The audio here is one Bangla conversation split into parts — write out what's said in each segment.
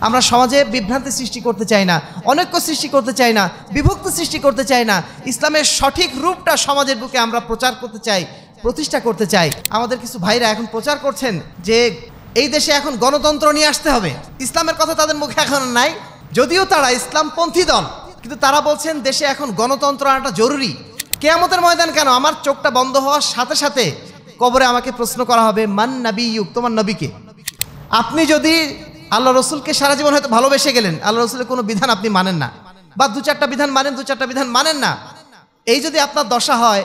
আমরা সমাজে বিভ্রান্তি সৃষ্টি করতে চাই না, অনৈক্য সৃষ্টি করতে চাই না, বিভক্ত সৃষ্টি করতে চাই না। ইসলামের সঠিক রূপটা সমাজের বুকে আমরা প্রচার করতে চাই, প্রতিষ্ঠা করতে চাই। আমাদের কিছু ভাইরা এখন প্রচার করছেন যে এই দেশে এখন গণতন্ত্র নিয়ে আসতে হবে। ইসলামের কথা তাদের মুখে এখন নাই, যদিও তারা ইসলামপন্থী দল, কিন্তু তারা বলছেন দেশে এখন গণতন্ত্র আনাটা জরুরি। কিয়ামতের ময়দান কেন, আমার চোখটা বন্ধ হওয়ার সাথে সাথে কবরে আমাকে প্রশ্ন করা হবে, মান নাবিয়ুক, তোমার নবীকে? আপনি যদি আল্লাহ রসুলকে সারা জীবন হয়তো ভালোবেসে গেলেন, আল্লাহ রসুলের কোনো বিধান আপনি মানেন না, বা দু চারটা বিধান মানেন, দু চারটা বিধান মানেন না, এই যদি আপনার দশা হয়,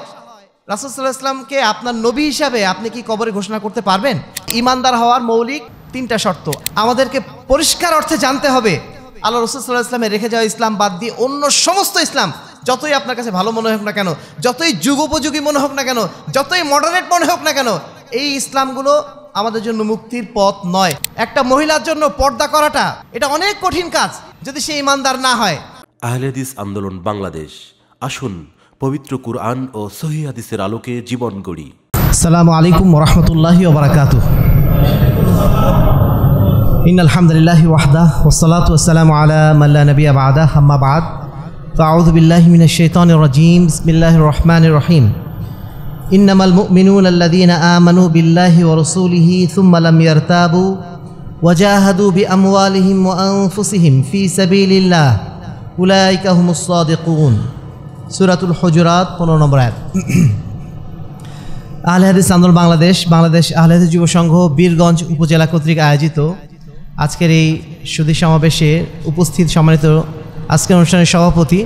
রাসূল সাল্লাল্লাহু আলাইহি ওয়াসাল্লামকে আপনার নবী হিসাবে আপনি কি কবরে ঘোষণা করতে পারবেন? ইমানদার হওয়ার মৌলিক 3টা শর্ত আমাদেরকে পরিষ্কার অর্থে জানতে হবে। আল্লাহ রসুল সাল্লাল্লাহু আলাইহি ওয়াসাল্লামের রেখে যাওয়া ইসলাম বাদ দিয়ে অন্য সমস্ত ইসলাম, যতই আপনার কাছে ভালো মনে হোক না কেন, যতই যুগোপযোগী মনে হোক না কেন, যতই মডারেট মনে হোক না কেন, এই ইসলামগুলো আমাদের জন্য মুক্তির পথ নয়। একটা মহিলার জন্য পর্দা করাটা এটা অনেক কঠিন কাজ যদি সে ইমানদার না হয়। আহলে হাদিস আন্দোলন বাংলাদেশ, আসুন পবিত্র কুরআন ও সহিহ হাদিসের আলোকে জীবন গড়ি। আসসালামু আলাইকুম ওয়া রাহমাতুল্লাহি ওয়া বারাকাতুহু। ইন্নাল হামদুলিল্লাহি ওয়াহদা ওয়াস সালাতু ওয়াস সালামু আলা মান লা নাবিয়্যা বা'দা, আম্মা বা'দ। ফাআউযু বিল্লাহি মিনাশ শাইতানির রাজীম। বিসমিল্লাহির রহমানির রহিম। ইন্নামাল মুমিনুনা আল্লাযীনা আমানু বিল্লাহি ওয়া রাসূলিহি সুম্মা লাম ইয়ারতাবু ওয়া জাহাদু বিআমওয়ালিহিম ওয়া আনফুসিহিম ফি সাবিলিল্লাহ উলাইকা হুমুস সাদিকুন। সূরাতুল হুজুরাত 15 নম্বর আয়াত। আহলে হাদিস আন্দোলন বাংলাদেশ, বাংলাদেশ আহলে হাদিস যুব সংঘ বীরগঞ্জ উপজেলা কর্তৃক আয়োজিত আজকের এই সুধী সমাবেশে উপস্থিত সম্মানিত আজকের অনুষ্ঠানের সভাপতি,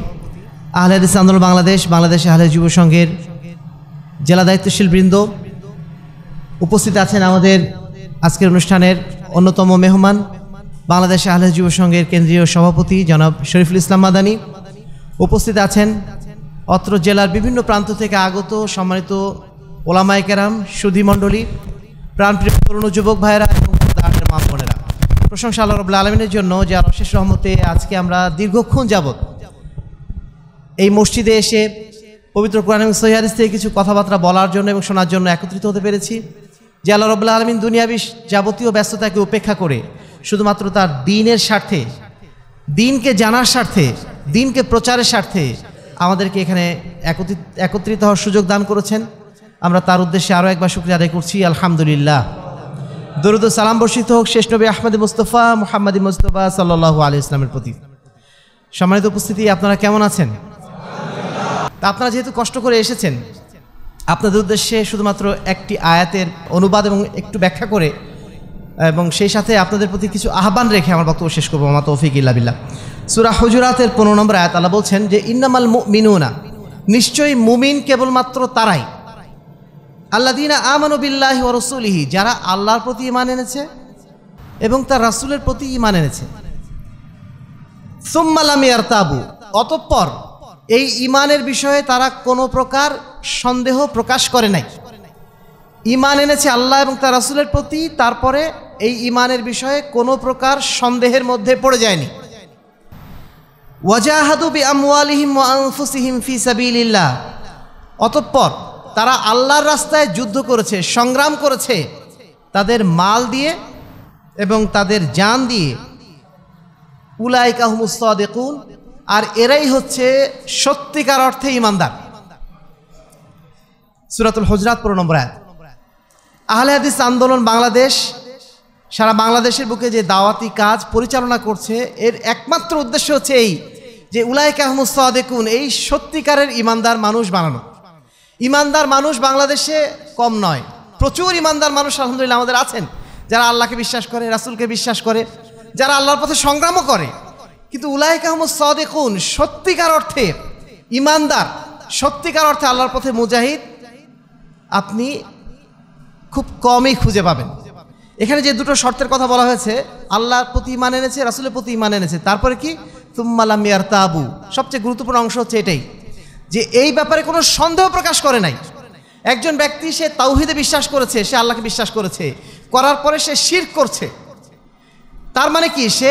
আহলে হাদিস আন্দোলন বাংলাদেশ, বাংলাদেশ আহলে হাদিস যুব সংঘের জেলা দায়িত্বশীল বৃন্দ, উপস্থিত আছেন আমাদের আজকের অনুষ্ঠানের অন্যতম মেহমান বাংলাদেশ আহলে হাদিস যুব সংঘের কেন্দ্রীয় সভাপতি জনাব শরীফুল ইসলাম মাদানী, উপস্থিত আছেন অত্র জেলার বিভিন্ন প্রান্ত থেকে আগত সম্মানিত ওলামায়ে কেরাম, সুধী মণ্ডলী, প্রাণপ্রিয় তরুণ যুবক ভাইয়েরা এবং মা বোনেরা। প্রশংসা আল্লাহ রাব্বুল আলামিনের জন্য, যার অশেষ রহমতে আজকে আমরা দীর্ঘক্ষণ যাবৎ এই মসজিদে এসে পবিত্র কোরআন এবং সহিহ হাদিস থেকে কিছু কথাবার্তা বলার জন্য এবং শোনার জন্য একত্রিত হতে পেরেছি। যে আল্লাহ রাব্বুল আলামিন দুনিয়াবী যাবতীয় ব্যস্ততাকে উপেক্ষা করে শুধুমাত্র তার দ্বীনের স্বার্থে, দ্বীনকে জানার স্বার্থে, দ্বীনকে প্রচারের স্বার্থে আমাদেরকে এখানে একত্রিত হওয়ার সুযোগ দান করেছেন। আমরা তার উদ্দেশ্যে আরও একবার শুকরিয়া আদায় করছি, আলহামদুলিল্লাহ। দরুদ ও সালাম বর্ষিত হোক শেষ নবী আহমদ মুস্তফা মুহাম্মদ মুস্তফা সাল্লাল্লাহু আলাইহি ওয়াসাল্লামের প্রতি। সম্মানিত উপস্থিতি, আপনারা কেমন আছেন? তা আপনারা যেহেতু কষ্ট করে এসেছেন, আপনাদের উদ্দেশ্যে শুধুমাত্র একটি আয়াতের অনুবাদ এবং একটু ব্যাখ্যা করে এবং সেই সাথে আপনাদের প্রতি কিছু আহ্বান রেখে আমার বক্তব্য শেষ করবো। আমা তৌফিক ইল্লা বিল্লাহ। সূরা হুজুরাতের 15 নম্বর আয়াত আল্লাহ বলছেন যে ইন্নামাল মুমিনুনা, নিশ্চয়ই মুমিন কেবলমাত্র তারাই, আল্লাযীনা আমানু বিল্লাহি ওয়া রাসূলিহি, যারা আল্লাহর প্রতি ঈমান এনেছে এবং তার রাসূলের প্রতি ঈমান এনেছে। সুম্মা লাম ইয়ারতাবু, অতঃপর এই ঈমানের বিষয়ে তারা কোনো প্রকার সন্দেহ প্রকাশ করে নাই। ঈমান এনেছে আল্লাহ এবং তার রাসূলের প্রতি, তারপরে এই ঈমানের বিষয়ে কোনো প্রকার সন্দেহের মধ্যে পড়ে যায়নি। ওয়াজাহাদু বিআমওয়ালিহিম ওয়া আনফুসিহিম ফি সাবিলিল্লাহ, অতঃপর তারা আল্লাহর রাস্তায় যুদ্ধ করেছে, সংগ্রাম করেছে তাদের মাল দিয়ে এবং তাদের জান দিয়ে। উলাইকা হুমুস সাদিকুন, আর এরাই হচ্ছে সত্যিকার অর্থে ঈমানদার। সূরাতুল হুজুরাত 15 নম্বর আয়াত। আহলে হাদিস আন্দোলন বাংলাদেশ সারা বাংলাদেশের বুকে যে দাওয়াতি কাজ পরিচালনা করছে, এর একমাত্র উদ্দেশ্য হচ্ছে এই যে উলাইকা হুমুস সাদিকুন, এই সত্যিকারের ঈমানদার মানুষ বানানো। ঈমানদার মানুষ বাংলাদেশে কম নয়, প্রচুর ঈমানদার মানুষ আলহামদুলিল্লাহ আমাদের আছেন, যারা আল্লাহকে বিশ্বাস করে, রাসূলকে বিশ্বাস করে, যারা আল্লাহর পথে সংগ্রামও করে। কিন্তু উলাইকা হুমুস সাদিকুন, সত্যিকার অর্থে ঈমানদার, সত্যিকার অর্থে আল্লাহর পথে মুজাহিদ আপনি খুব কমই খুঁজে পাবেন। এখানে যে দুটো শর্তের কথা বলা হয়েছে, আল্লাহর প্রতি ঈমান এনেছে, রাসূলের প্রতি ঈমান এনেছে, তারপরে কি সুম্মা লাম ইয়ারতাবু, সবচেয়ে গুরুত্বপূর্ণ অংশ হচ্ছে এটাই যে এই ব্যাপারে কোনো সন্দেহ প্রকাশ করে নাই। একজন ব্যক্তি সে তাওহীদে বিশ্বাস করেছে, সে আল্লাহকে বিশ্বাস করেছে, করার পরে সে শিরক করছে, তার মানে কি সে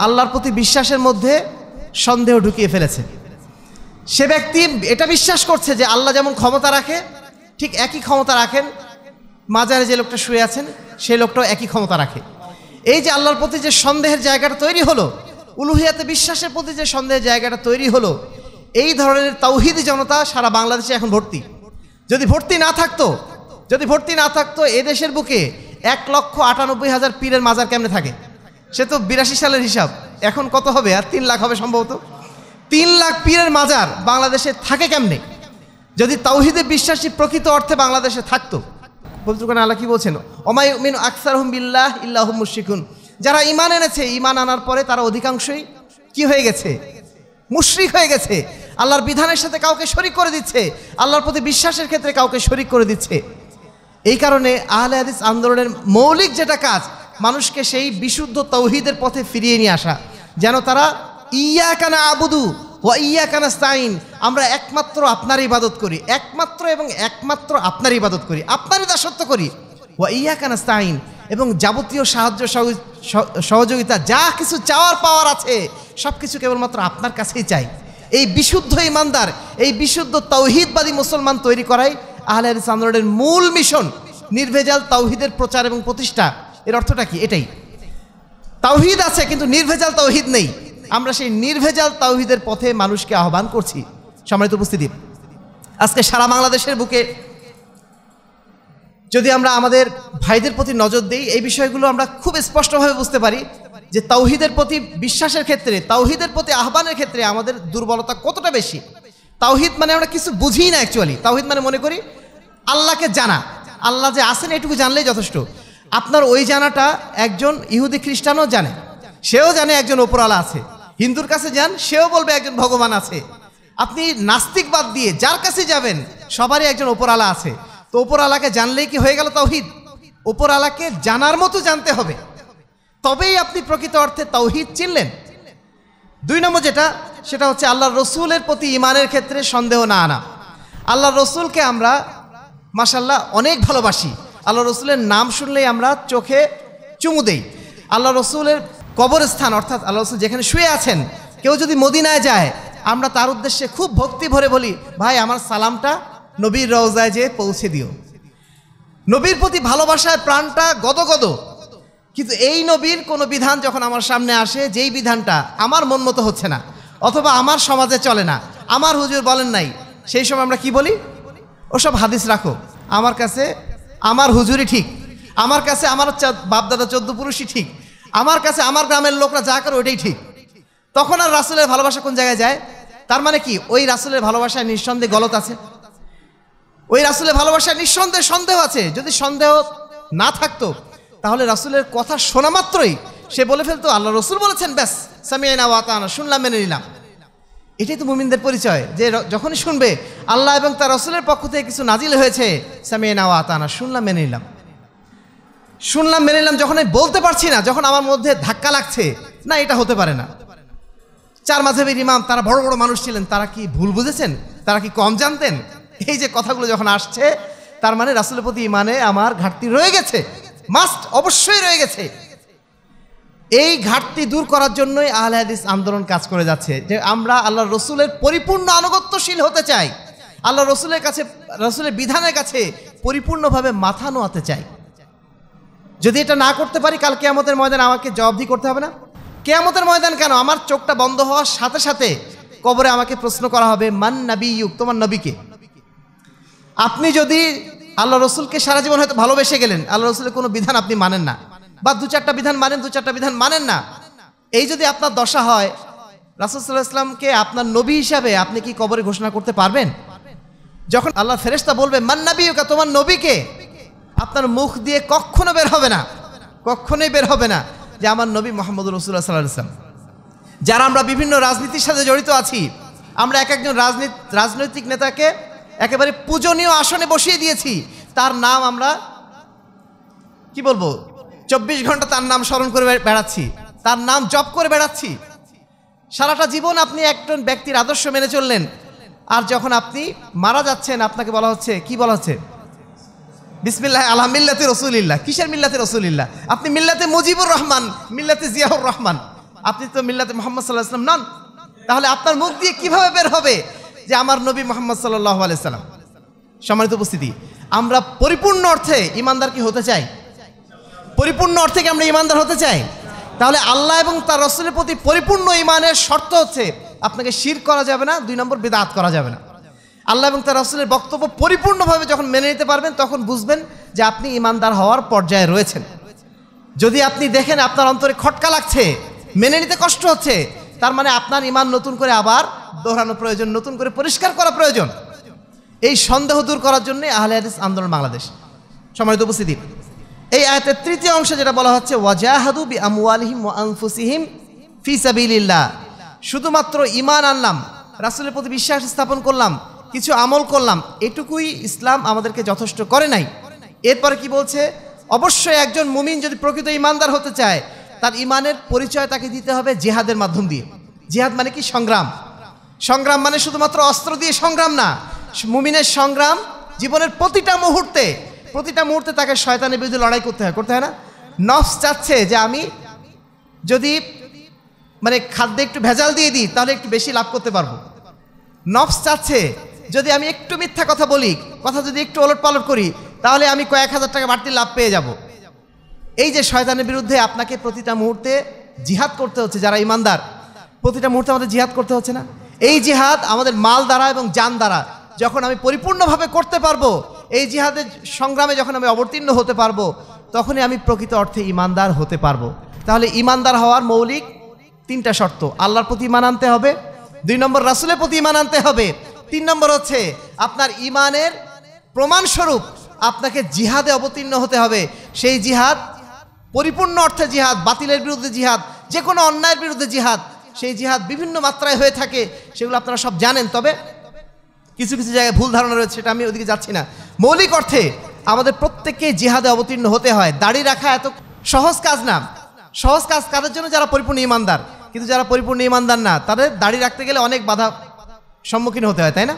আল্লাহর প্রতি বিশ্বাসের মধ্যে সন্দেহ ঢুকিয়ে ফেলেছে। সে ব্যক্তি এটা বিশ্বাস করছে যে আল্লাহ যেমন ক্ষমতা রাখে, ঠিক একই ক্ষমতা রাখেন মাজারে যে লোকটা শুয়ে আছেন, সেই লোকটাও একই ক্ষমতা রাখে। এই যে আল্লাহর প্রতি যে সন্দেহের জায়গাটা তৈরি হলো, উলুহিয়াতে বিশ্বাসের প্রতি যে সন্দেহের জায়গাটা তৈরি হলো, এই ধরনের তাওহীদি জনতা সারা বাংলাদেশে এখন ভর্তি। যদি ভর্তি না থাকতো এদেশের বুকে 1,98,000 পীরের মাজার কেমনে থাকে? সে তো 82 সালের হিসাব, এখন কত হবে? আর 3 লাখ হবে সম্ভবত। 3 লাখ পীরের মাজার বাংলাদেশে থাকে কেমনে? যদি তাওহীদে বিশ্বাসী প্রকৃত অর্থে বাংলাদেশে থাকতো। পবিত্র কোরআনে আল্লাহ কি বলছেন? ওমা ইউমিনু আকসারুহুম বিল্লাহ ইল্লা হুম মুশরিকুন। যারা ঈমান এনেছে, ঈমান আনার পরে তারা অধিকাংশই কি হয়ে গেছে? মুশরিক হয়ে গেছে। আল্লাহর বিধানের সাথে কাউকে শরীক করে দিচ্ছে, আল্লাহর প্রতি বিশ্বাসের ক্ষেত্রে কাউকে শরীক করে দিচ্ছে। এই কারণে আহলে হাদিস আন্দোলনের মৌলিক যেটা কাজ, মানুষকে সেই বিশুদ্ধ তাওহীদের পথে ফিরিয়ে নিয়ে আসা, যেন তারা ইয়াকা না'বুদু ওয়া ইয়াকা নাস্তাইন, আমরা একমাত্র আপনার ইবাদত করি, একমাত্র আপনার ইবাদত করি, আপনারই দাসত্ব করি। ওয়া ইয়াকা নাস্তাইন, এবং যাবতীয় সাহায্য সহযোগিতা যা কিছু চাওয়ার পাওয়ার আছে সব কিছু কেবলমাত্র আপনার কাছেই চাই। এই বিশুদ্ধ ইমানদার, এই বিশুদ্ধ তাওহীদবাদী মুসলমান তৈরি করাই আহলে হাদিস আন্দোলনের মূল মিশন। নির্ভেজাল তাওহীদের প্রচার এবং প্রতিষ্ঠা। এর অর্থটা কি? এটাই, তাওহীদ আছে কিন্তু নির্ভেজাল তাওহীদ নেই। আমরা সেই নির্ভেজাল তাওহীদের পথে মানুষকে আহ্বান করছি। সম্মানিত উপস্থিতি, আজকে সারা বাংলাদেশের বুকে যদি আমরা আমাদের ভাইদের প্রতি নজর দিই, এই বিষয়গুলো আমরা খুব স্পষ্টভাবে বুঝতে পারি যে তাওহীদের প্রতি বিশ্বাসের ক্ষেত্রে, তাওহীদের প্রতি আহ্বানের ক্ষেত্রে আমাদের দুর্বলতা কতটা বেশি। তাওহীদ মানে আমরা কিছু বুঝি না অ্যাকচুয়ালি। তাওহীদ মানে মনে করি আল্লাহকে জানা, আল্লাহ যে আছেন এটুকু জানলেই যথেষ্ট। আপনার ওই জানাটা একজন ইহুদি খ্রিস্টানও জানে, সেও জানে একজন ওপরওয়ালা আছে। হিন্দুর কাছে যান, সেও বলবে একজন ভগবান আছে। আপনি নাস্তিক বাদ দিয়ে যার কাছে যাবেন সবারই একজন ওপরওয়ালা আছে। তো ওপরওয়ালাকে জানলেই কি হয়ে গেল তাওহীদ? ওপরওয়ালাকে জানার মতো জানতে হবে, তবেই আপনি প্রকৃত অর্থে তাওহীদ চিনলেন। 2 নম্বর যেটা, সেটা হচ্ছে আল্লাহর রসুলের প্রতি ঈমানের ক্ষেত্রে সন্দেহ না আনা। আল্লাহর রসুলকে আমরা মাশাআল্লাহ অনেক ভালোবাসি। আল্লাহ রসুলের নাম শুনলেই আমরা চোখে চুমু দেই। আল্লাহ রসুলের কবরস্থান, অর্থাৎ আল্লাহ রসুল যেখানে শুয়ে আছেন, কেউ যদি মদিনায় যায় আমরা তার উদ্দেশ্যে খুব ভক্তি ভরে বলি, ভাই আমার সালামটা নবীর রওজায় যেয়ে পৌঁছে দিও। নবীর প্রতি ভালোবাসায় প্রাণটা গদগদ। কিন্তু এই নবীর কোনো বিধান যখন আমার সামনে আসে, যেই বিধানটা আমার মন মতো হচ্ছে না, অথবা আমার সমাজে চলে না, আমার হুজুর বলেন নাই, সেই সময় আমরা কি বলি? ওসব হাদিস রাখো, আমার কাছে আমার হুজুরই ঠিক, আমার কাছে আমার বাপদাদা 14 পুরুষই ঠিক, আমার কাছে আমার গ্রামের লোকরা যা করে ওইটাই ঠিক। তখন আর রাসূলের ভালোবাসা কোন জায়গায় যায়? তার মানে কি? ওই রাসূলের ভালোবাসায় নিঃসন্দেহে গলত আছে, ওই রাসূলের ভালোবাসায় নিঃসন্দেহে সন্দেহ আছে। যদি সন্দেহ না থাকতো তাহলে রাসূলের কথা শোনা মাত্রই সে বলে ফেলতো আল্লাহ রসুল বলেছেন, ব্যাস সামি'না ওয়া আতা'না, শুনলাম মেনে নিলাম। এটাই তো মুমিনদের পরিচয়, যে যখনই শুনবে আল্লাহ এবং তার রসুলের পক্ষ থেকে কিছু নাজিল হয়েছে, সামি'না ওয়া আতা'না, শুনলাম মেনে নিলাম। শুনলাম মেনে নিলাম যখন আমি বলতে পারছি না, যখন আমার মধ্যে ধাক্কা লাগছে, না এটা হতে পারে না। 4 মাযহাবের ইমাম, তারা বড় বড় মানুষ ছিলেন, তারা কি ভুল বুঝেছেন? তারা কি কম জানতেন? এই যে কথাগুলো যখন আসছে, তার মানে রাসূলের প্রতি ঈমানে আমার ঘাটতি রয়ে গেছে, মাস্ট, অবশ্যই রয়ে গেছে। এই ঘাটতি দূর করার জন্যই আহলে হাদিস আন্দোলন কাজ করে যাচ্ছে, যে আমরা আল্লাহ রসুলের পরিপূর্ণ আনুগত্যশীল হতে চাই, আল্লাহ রসুলের কাছে, রসুলের বিধানের কাছে পরিপূর্ণভাবে মাথা নোয়াতে চাই। যদি এটা না করতে পারি, কাল কিয়ামতের ময়দানে আমাকে জবাবদিহি করতে হবে না? কিয়ামতের ময়দান কেন, আমার চোখটা বন্ধ হওয়ার সাথে সাথে কবরে আমাকে প্রশ্ন করা হবে, মান নাবিয়্যুক, তোমার নবীকে? আপনি যদি আল্লাহ রসুলকে সারা জীবন হয়তো ভালোবেসে গেলেন, আল্লাহ রসুলের কোনো বিধান আপনি মানেন না, বা 2-4টা বিধান মানেন, 2-4টা বিধান মানেন না, এই যদি আপনার দশা হয়, রাসূল সাল্লাল্লাহু আলাইহি ওয়াসাল্লামকে আপনার নবী হিসাবে আপনি কি কবরে ঘোষণা করতে পারবেন? যখন আল্লাহ ফেরেশতা বলবে মান নাবিয়্যুকা, তোমার নবীকে, আপনার মুখ দিয়ে কখনো বের হবে না, কখনোই বের হবে না যে আমার নবী মুহাম্মদুর রাসূলুল্লাহ সাল্লাল্লাহু আলাইহি ওয়াসাল্লাম। যারা আমরা বিভিন্ন রাজনীতির সাথে জড়িত আছি, আমরা এক একজন রাজনৈতিক নেতাকে একেবারে পূজনীয় আসনে বসিয়ে দিয়েছি, তার নাম আমরা কি বলবো, 24 ঘন্টা তার নাম স্মরণ করে বেড়াচ্ছি, তার নাম জপ করে বেড়াচ্ছি। সারাটা জীবন আপনি একজন ব্যক্তির আদর্শ মেনে চললেন, আর যখন আপনি মারা যাচ্ছেন আপনাকে বলা হচ্ছে, কি বলা হচ্ছে? বিসমিল্লাহ আলা মিল্লাতি রাসূলিল্লাহ। কিসের মিল্লাতে রাসূলিল্লাহ? আপনি মিল্লাতে মুজিবুর রহমান, মিল্লাতে জিয়াউর রহমান, আপনি তো মিল্লাতে মুহাম্মদ সাল্লাল্লাহু আলাইহি ওয়াসাল্লাম নন। তাহলে আপনার মুখ দিয়ে কিভাবে বের হবে যে আমার নবী মুহাম্মদ সাল্লাল্লাহু আলাইহি ওয়াসাল্লাম? সম্মানিত উপস্থিতি, আমরা পরিপূর্ণ অর্থে ঈমানদার কি হতে চাই? পরিপূর্ণ অর্থে কি আমরা ইমানদার হতে চাই? তাহলে আল্লাহ এবং তার রাসূলের প্রতি পরিপূর্ণ ইমানের শর্ত হচ্ছে আপনাকে শিরক করা যাবে না, 2 নম্বর বিদআত করা যাবে না। আল্লাহ এবং তার রাসূলের বক্তব্য পরিপূর্ণভাবে যখন মেনে নিতে পারবেন তখন বুঝবেন যে আপনি ইমানদার হওয়ার পর্যায়ে রয়েছেন। যদি আপনি দেখেন আপনার অন্তরে খটকা লাগছে, মেনে নিতে কষ্ট হচ্ছে, তার মানে আপনার ইমান নতুন করে আবার দোহরানো প্রয়োজন, নতুন করে পরিষ্কার করা প্রয়োজন। এই সন্দেহ দূর করার জন্য আহলে হাদিস আন্দোলন বাংলাদেশ। সম্মানিত উপস্থিতি, এই আয়াতের তৃতীয় অংশে যেটা বলা হচ্ছে ওয়াজাহাদু বিআমওয়ালিহিম ওয়া আনফুসিহিম ফি সাবিলিল্লাহ, শুধুমাত্র ঈমান আনলাম, রাসূলের প্রতি বিশ্বাস স্থাপন করলাম, কিছু আমল করলাম, এটুকুই ইসলাম আমাদেরকে যথেষ্ট করে নাই। এরপরে কি বলছে? অবশ্যই একজন মুমিন যদি প্রকৃত ঈমানদার হতে চায় তার ঈমানের পরিচয় তাকে দিতে হবে জিহাদের মাধ্যম দিয়ে। জিহাদ মানে কি? সংগ্রাম। সংগ্রাম মানে শুধুমাত্র অস্ত্র দিয়ে সংগ্রাম না, মুমিনের সংগ্রাম জীবনের প্রতিটা মুহূর্তে তাকে শয়তানের বিরুদ্ধে লড়াই করতে হয় না? নফস চাচ্ছে যে আমি যদি মানে খাদ্যে একটু ভেজাল দিয়ে দিই তাহলে একটু বেশি লাভ করতে পারবো। নফস চাচ্ছে যদি আমি একটু মিথ্যা কথা বলি, কথা যদি একটু ওলটপালট করি তাহলে আমি কয়েক হাজার টাকা বাড়তি লাভ পেয়ে যাব। এই যে শয়তানের বিরুদ্ধে আপনাকে প্রতিটা মুহূর্তে জিহাদ করতে হচ্ছে, যারা ইমানদার প্রতিটা মুহূর্তে আমাদের জিহাদ করতে হচ্ছে না? এই জিহাদ আমাদের মাল দ্বারা এবং জান দ্বারা যখন আমি পরিপূর্ণভাবে করতে পারবো, এই জিহাদের সংগ্রামে যখন আমি অবতীর্ণ হতে পারবো, তখনই আমি প্রকৃত অর্থে ইমানদার হতে পারবো। তাহলে ইমানদার হওয়ার মৌলিক 3টা শর্ত: আল্লাহর প্রতি ঈমান আনতে হবে, 2 নম্বর রাসূলের প্রতি ঈমান আনতে হবে, 3 নম্বর হচ্ছে আপনার ঈমানের প্রমাণস্বরূপ আপনাকে জিহাদে অবতীর্ণ হতে হবে। সেই জিহাদ পরিপূর্ণ অর্থে জিহাদ, বাতিলের বিরুদ্ধে জিহাদ, যে কোনো অন্যায়ের বিরুদ্ধে জিহাদ। সেই জিহাদ বিভিন্ন মাত্রায় হয়ে থাকে, সেগুলো আপনারা সব জানেন। তবে কিছু কিছু জায়গায় ভুল ধারণা রয়েছে, সেটা আমি ওদিকে যাচ্ছি না। মৌলিক অর্থে আমাদের প্রত্যেককে জিহাদে অবতীর্ণ হতে হয়। দাড়ি রাখা এত সহজ কাজ না। সহজ কাজ কাদের জন্য? যারা পরিপূর্ণ ইমানদার। কিন্তু যারা পরিপূর্ণ ইমানদার না, তাদের দাড়ি রাখতে গেলে অনেক বাধা সম্মুখীন হতে হয়, তাই না?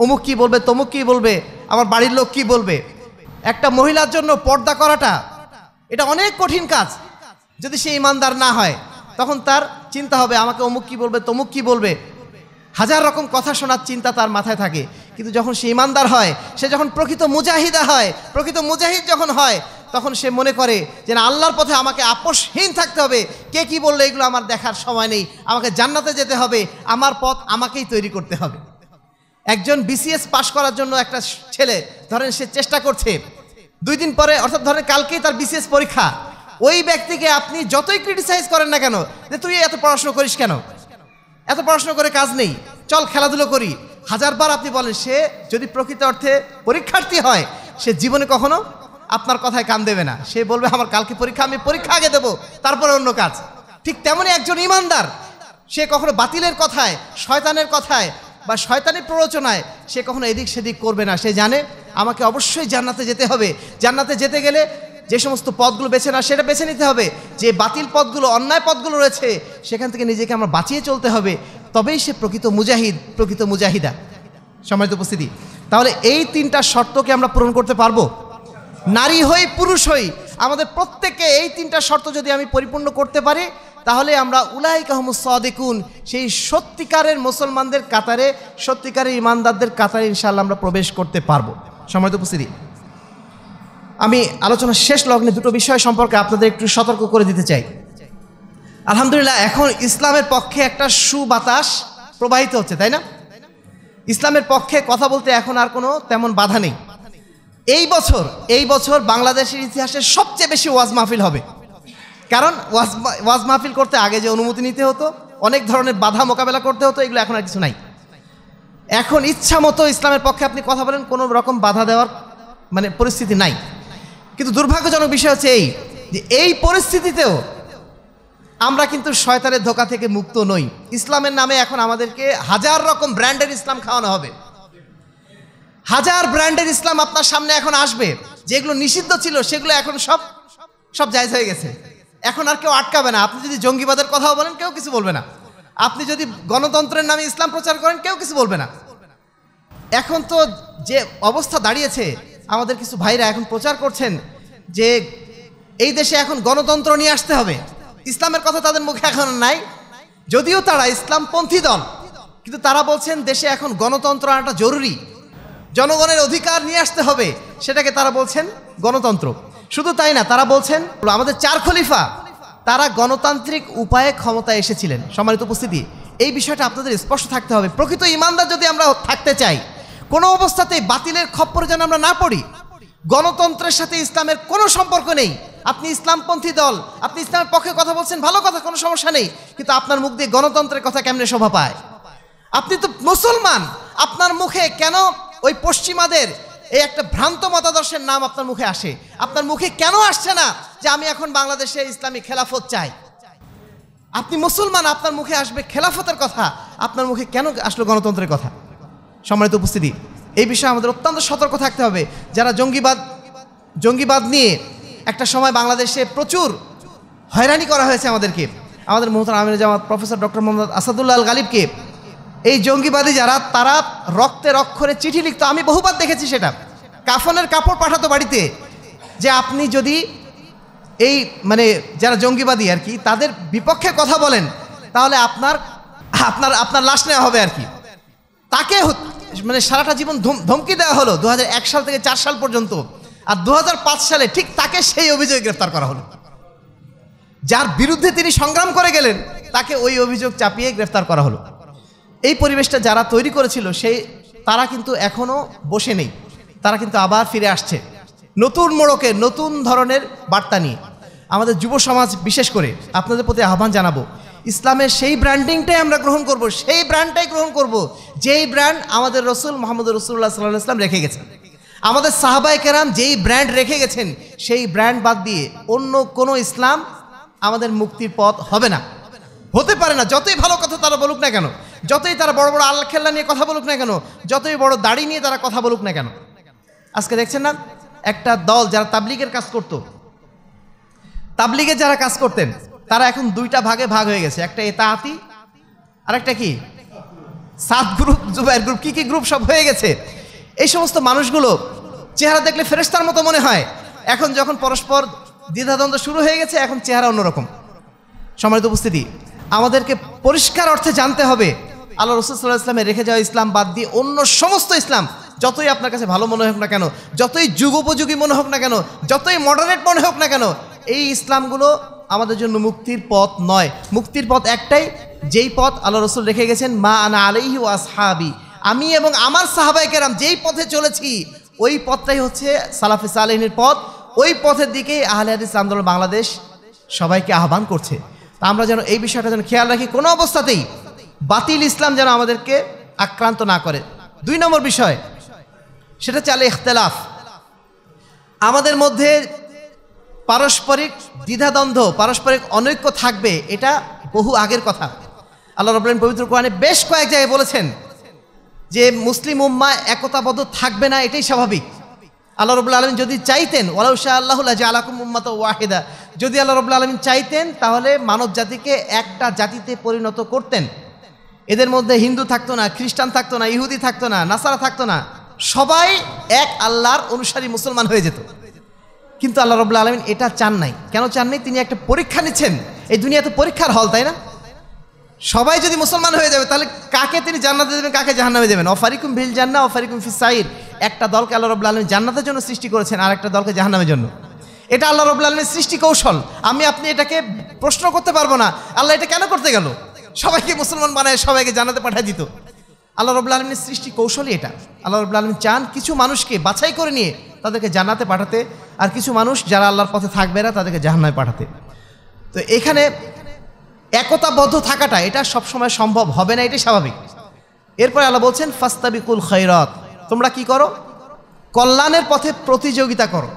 অমুক কী বলবে, তমুক কী বলবে, আমার বাড়ির লোক কী বলবে। একটা মহিলার জন্য পর্দা করাটা এটা অনেক কঠিন কাজ। যদি সে ইমানদার না হয় তখন তার চিন্তা হবে আমাকে অমুক কী বলবে, তমুক কী বলবে, হাজার রকম কথা শোনার চিন্তা তার মাথায় থাকে। কিন্তু যখন সে ইমানদার হয়, সে যখন প্রকৃত মুজাহিদা হয়, প্রকৃত মুজাহিদ যখন হয়, তখন সে মনে করে যে না, আল্লাহর পথে আমাকে আপোষহীন থাকতে হবে। কে কি বললে এগুলো আমার দেখার সময় নেই, আমাকে জান্নাতে যেতে হবে, আমার পথ আমাকেই তৈরি করতে হবে। একজন বিসিএস পাশ করার জন্য একটা ছেলে ধরেন সে চেষ্টা করছে, 2 দিন পরে অর্থাৎ ধরেন কালকেই তার বিসিএস পরীক্ষা। ওই ব্যক্তিকে আপনি যতই ক্রিটিসাইজ করেন না কেন যে তুই এত পড়াশোনা করিস কেন, এত পড়াশোনা করে কাজ নেই, চল খেলাধুলো করি, 1000বার আপনি বলেন, সে যদি প্রকৃত অর্থে পরীক্ষার্থী হয় সে জীবনে কখনো আপনার কথায় কান দেবে না। সে বলবে আমার কালকে পরীক্ষা, আমি পরীক্ষা আগে দেবো, তারপরে অন্য কাজ। ঠিক তেমনই একজন ইমানদার, সে কখনো বাতিলের কথায়, শয়তানের কথায় বা শয়তানি প্ররোচনায় সে কখনো এদিক সেদিক করবে না। সে জানে আমাকে অবশ্যই জান্নাতে যেতে হবে। জান্নাতে যেতে গেলে যে সমস্ত পথগুলো বেছে না সেটা বেছে নিতে হবে। যে বাতিল পথগুলো, অন্যায় পথগুলো রয়েছে সেখান থেকে নিজেকে আমরা বাঁচিয়ে চলতে হবে। তবেই সে প্রকৃত মুজাহিদ, প্রকৃত মুজাহিদা। সম্মানিত উপস্থিতি, তাহলে এই 3টা শর্তকে আমরা পূরণ করতে পারবো। নারী হই পুরুষ হই, আমাদের প্রত্যেককে এই 3টা শর্ত যদি আমি পরিপূর্ণ করতে পারি তাহলে আমরা উলাইকা হুমুস সাদিকুন, সেই সত্যিকারের মুসলমানদের কাতারে, সত্যিকারের ইমানদারদের কাতারে ইনশাআল্লাহ আমরা প্রবেশ করতে পারবো। সম্মানিত উপস্থিতি, আমি আলোচনার শেষ লগ্নে 2টো বিষয় সম্পর্কে আপনাদের একটু সতর্ক করে দিতে চাই। আলহামদুলিল্লাহ, এখন ইসলামের পক্ষে একটা সুবাতাস প্রবাহিত হচ্ছে, তাই না? ইসলামের পক্ষে কথা বলতে এখন আর কোনো তেমন বাধা নেই। এই বছর বাংলাদেশের ইতিহাসে সবচেয়ে বেশি ওয়াজ মাহফিল হবে। কারণ ওয়াজ মাহফিল করতে আগে যে অনুমতি নিতে হতো, অনেক ধরনের বাধা মোকাবেলা করতে হতো, এগুলো এখন আর কিছু নাই। এখন ইচ্ছা মতো ইসলামের পক্ষে আপনি কথা বলেন, কোনো রকম বাধা দেওয়ার মানে পরিস্থিতি নাই। কিন্তু দুর্ভাগ্যজনক বিষয় হচ্ছে এই যে এই পরিস্থিতিতেও আমরা কিন্তু শয়তানের ধোঁকা থেকে মুক্ত নই। ইসলামের নামে এখন আমাদেরকে 1000 রকম ব্র্যান্ডের ইসলাম খাওয়ানো হবে। 1000 ব্র্যান্ডের ইসলাম আপনার সামনে এখন আসবে। যেগুলো নিষিদ্ধ ছিল সেগুলো এখন সব জায়েজ হয়ে গেছে। এখন আর কেউ আটকাবে না। আপনি যদি জঙ্গিবাদের কথাও বলেন কেউ কিছু বলবে না। আপনি যদি গণতন্ত্রের নামে ইসলাম প্রচার করেন কেউ কিছু বলবে না। এখন তো যে অবস্থা দাঁড়িয়েছে, আমাদের কিছু ভাইরা এখন প্রচার করছেন যে এই দেশে এখন গণতন্ত্র নিয়ে আসতে হবে। ইসলামের কথা তাদের মুখে এখন নাই, যদিও তারা ইসলামপন্থী দল, কিন্তু তারা বলছেন দেশে এখন গণতন্ত্র আনাটা জরুরি, জনগণের অধিকার নিয়ে আসতে হবে, সেটাকে তারা বলছেন গণতন্ত্র। শুধু তাই না, তারা বলছেন আমাদের 4 খলিফা তারা গণতান্ত্রিক উপায়ে ক্ষমতায় এসেছিলেন। সম্মানিত উপস্থিতি, এই বিষয়টা আপনাদের স্পষ্ট থাকতে হবে। প্রকৃত ইমানদার যদি আমরা থাকতে চাই, কোনো অবস্থাতেই বাতিলের খপ্পরে যেন আমরা না পড়ি। গণতন্ত্রের সাথে ইসলামের কোনো সম্পর্ক নেই। আপনি ইসলামপন্থী দল, আপনি ইসলামের পক্ষে কথা বলছেন, ভালো কথা, কোনো সমস্যা নেই, কিন্তু আপনার মুখ দিয়ে গণতন্ত্রের কথা কেমনে শোভা পায়? আপনি তো মুসলমান, আপনার মুখে কেন ওই পশ্চিমাদের এই একটা ভ্রান্ত মতাদর্শের নাম আপনার মুখে আসে? আপনার মুখে কেন আসছে না যে আমি এখন বাংলাদেশে ইসলামী খেলাফত চাই? আপনি মুসলমান, আপনার মুখে আসবে খেলাফতের কথা, আপনার মুখে কেন আসলো গণতন্ত্রের কথা? সম্মানিত উপস্থিতি, এই বিষয়ে আমাদের অত্যন্ত সতর্ক থাকতে হবে। যারা জঙ্গিবাদ নিয়ে একটা সময় বাংলাদেশে প্রচুর হয়রানি করা হয়েছে আমাদেরকে, আমাদের মোহতারাম আমির জামাত প্রফেসর ডক্টর মোহাম্মদ আসাদুল্লাহ আল গালিবকে, এই জঙ্গিবাদী যারা, তারা রক্তের অক্ষরে চিঠি লিখতো। আমি বহুবার দেখেছি সেটা, কাফনের কাপড় পাঠাতো বাড়িতে, যে আপনি যদি এই যারা জঙ্গিবাদী আর কি, তাদের বিপক্ষে কথা বলেন তাহলে আপনার লাশ নেওয়া হবে আর কি। তাকে সারাটা জীবন ধমকি দেওয়া হলো 2001 সাল থেকে 4 সাল পর্যন্ত, আর 2005 সালে ঠিক তাকে সেই অভিযোগে গ্রেফতার করা হলো। যার বিরুদ্ধে তিনি সংগ্রাম করে গেলেন তাকে ওই অভিযোগ চাপিয়ে গ্রেফতার করা হলো। এই পরিবেশটা যারা তৈরি করেছিল তারা কিন্তু এখনও বসে নেই, তারা কিন্তু আবার ফিরে আসছে নতুন মোড়কে, নতুন ধরনের বার্তা নিয়ে। আমাদের যুব সমাজ বিশেষ করে আপনাদের প্রতি আহ্বান জানাবো, ইসলামের সেই ব্র্যান্ডিংটাই আমরা গ্রহণ করব, সেই ব্র্যান্ডটাই গ্রহণ করব যেই ব্র্যান্ড আমাদের রসুল মোহাম্মদ রসুল্লাহ সাল্লাল্লাহু আলাইহি ওয়াসাল্লাম রেখে গেছেন। আমাদের সাহাবায়ে কেরাম যেই ব্র্যান্ড রেখে গেছেন, সেই ব্র্যান্ড বাদ দিয়ে অন্য কোনো ইসলাম আমাদের মুক্তির পথ হবে না, হতে পারে না। যতই ভালো কথা তারা বলুক না কেন, যতই তারা বড় বড় আল্লাহ খেল্লা নিয়ে কথা বলুক না কেন, যতই বড় দাড়ি নিয়ে তারা কথা বলুক না কেন। আজকে দেখছেন না, একটা দল যারা তাবলিগের কাজ করত, তাবলিগের যারা কাজ করতেন, তারা এখন 2টা ভাগে ভাগ হয়ে গেছে। একটা এতাআতি আর একটা কি সাদ গ্রুপ, জুবাইর গ্রুপ, কি গ্রুপ সব হয়ে গেছে। এই সমস্ত মানুষগুলো চেহারা দেখলে ফেরেশতার মতো মনে হয়, এখন যখন পরস্পর দ্বিধাদ্বন্দ্ব শুরু হয়ে গেছে, এখন চেহারা অন্যরকম। সম্মানিত উপস্থিতি, আমাদেরকে পরিষ্কার অর্থে জানতে হবে আল্লাহ রাসূল সাল্লাল্লাহু আলাইহি ওয়াসাল্লামের রেখে যাওয়া ইসলাম বাদ দিয়ে অন্য সমস্ত ইসলাম, যতই আপনার কাছে ভালো মনে হোক না কেন, যতই যুগোপযোগী মনে হোক না কেন, যতই মডারেট মনে হোক না কেন, এই ইসলামগুলো আমাদের জন্য মুক্তির পথ নয়। মুক্তির পথ একটাই, যেই পথ আল্লাহ রাসূল রেখে গেছেন, মা আনা আলাইহি ওয়া আসহাবি, আমি এবং আমার সাহাবায়ে কেরাম যেই পথে চলেছি, ওই পথটাই হচ্ছে সালাফে সালেহিনের পথ। ওই পথের দিকেই আহলে হাদিস আন্দোলন বাংলাদেশ সবাইকে আহ্বান করছে। তা আমরা যেন এই বিষয়টা যেন খেয়াল রাখি, কোনো অবস্থাতেই বাতিল ইসলাম যেন আমাদেরকে আক্রান্ত না করে। 2 নম্বর বিষয়, সেটা চালে ইখতিলাফ। আমাদের মধ্যে পারস্পরিক দ্বিধাদ্বন্দ্ব, পারস্পরিক অনৈক্য থাকবে, এটা বহু আগের কথা। আল্লাহ রাব্বুল আলামিন পবিত্র কোরআনে বেশ কয়েক জায়গায় বলেছেন যে মুসলিম উম্মাহ একতাবদ্ধ থাকবে না, এটাই স্বাভাবিক। আল্লাহ রাব্বুল আলামিন যদি চাইতেন, ওয়ালাউ শাআল্লাহু লাজাআলাকুম উম্মাতাও ওয়াহিদা, যদি আল্লাহ রাব্বুল আলামিন চাইতেন তাহলে মানব জাতিকে একটা জাতিতে পরিণত করতেন। এদের মধ্যে হিন্দু থাকতো না, খ্রিস্টান থাকতো না, ইহুদি থাকতো না, নাসারা থাকতো না, সবাই এক আল্লাহর অনুসারী মুসলমান হয়ে যেত। কিন্তু আল্লাহ রাব্বুল আলামিন এটা চান নাই। কেন চান নাই? তিনি একটা পরীক্ষা নিচ্ছেন। এই দুনিয়াতে পরীক্ষার হল, তাই না? সবাই যদি মুসলমান হয়ে যাবে তাহলে কাকে তিনি জান্নাতে দেবেন, কাকে জাহান্নামে দেবেন? অফারিকুম ফিল জান্নাহ অফারিকুম ফিস সাইর। একটা দলকে আল্লাহ রাব্বুল আলামিন জান্নাতের জন্য সৃষ্টি করেছেন, আর একটা দলকে জাহান্নামের জন্য। এটা আল্লাহ রাব্বুল আলামিনের সৃষ্টি কৌশল। আপনি এটাকে প্রশ্ন করতে পারবো না, আল্লাহ এটা কেন করতে গেল? সবাইকে মুসলমান বানায় সবাইকে জান্নাতে পাঠিয়ে দিত। আল্লাহ রাব্বুল আলামিনের সৃষ্টি কৌশলই এটা। আল্লাহ রাব্বুল আলামিন চান কিছু মানুষকে বাছাই করে নিয়ে তাদেরকে জান্নাতে পাঠাতে, আর কিছু মানুষ যারা আল্লাহর পথে থাকবে না তাদেরকে জাহান্নামে পাঠাতে। তো এখানে একতাবদ্ধ থাকাটা এটা সবসময় সম্ভব হবে না, এটাই স্বাভাবিক। এরপরে আল্লাহ বলছেন ফাস্তাবিকুল খায়রাত, তোমরা কি করো? কল্যাণের পথে প্রতিযোগিতা করো।